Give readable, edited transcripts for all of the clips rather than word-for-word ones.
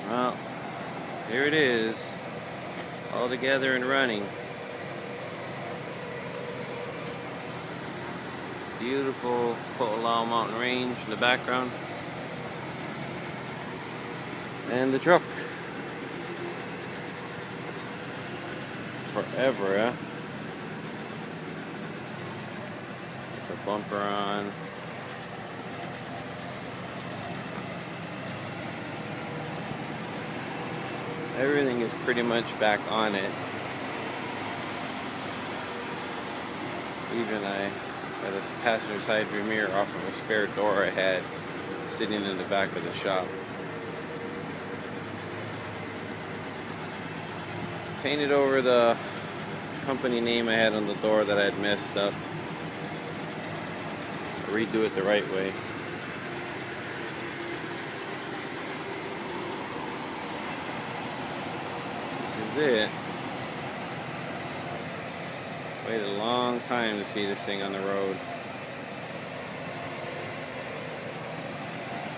Well, here it is, all together and running. Beautiful Po'olau mountain range in the background. And the truck. Forever, yeah? The bumper on. Everything is pretty much back on it. Even I got a passenger side view mirror off of a spare door I had sitting in the back of the shop. Painted over the company name I had on the door that I had messed up. I'll redo it the right way. This is it. Waited a long time to see this thing on the road.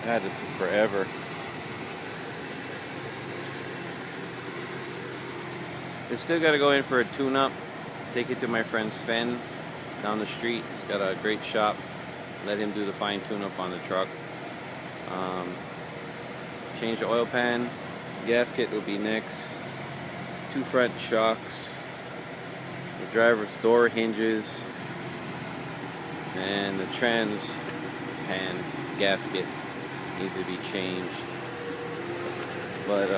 God, this took forever. It's still got to go in for a tune-up. Take it to my friend Sven down the street. He's got a great shop. Let him do the fine tune-up on the truck. Change the oil pan. Gasket will be next. 2 front shocks. The driver's door hinges. And the trans pan gasket needs to be changed. But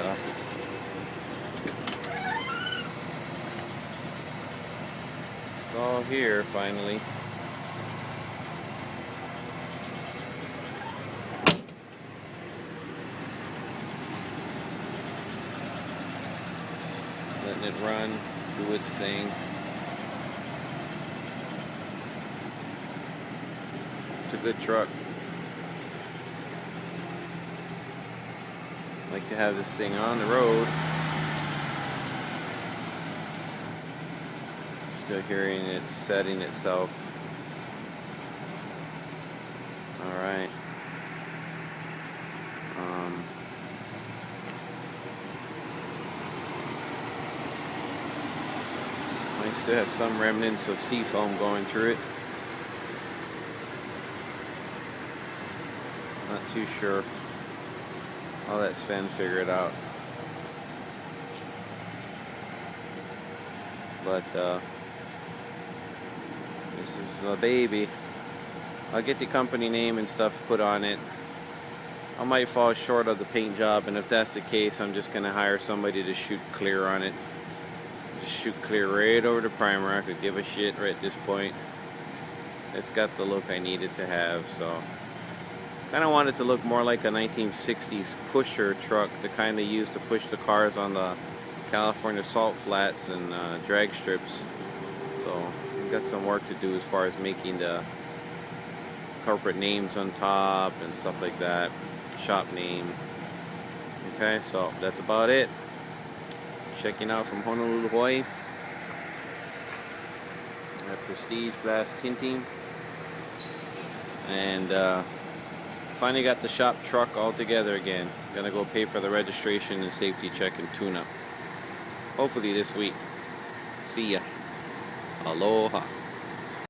it's all here finally. Letting it run, do its thing. It's a good truck. I like to have this thing on the road. Still hearing it setting itself. Alright. I still have some remnants of seafoam going through it. Not too sure. I'll let Sven figure it out. But this is my baby. I'll get the company name and stuff put on it. I might fall short of the paint job, and if that's the case, I'm just gonna hire somebody to shoot clear on it. Just shoot clear right over the primer. I could give a shit right at this point. It's got the look I need it to have, so kind of want it to look more like a 1960s pusher truck, the kind they used to push the cars on the California salt flats and drag strips. So we've got some work to do as far as making the corporate names on top and stuff like that, shop name. Okay, so that's about it. Checking out from Honolulu, Hawaii. Prestige glass tinting, and finally got the shop truck all together again. Gonna go pay for the registration and safety check and tune up. Hopefully this week. See ya. Aloha.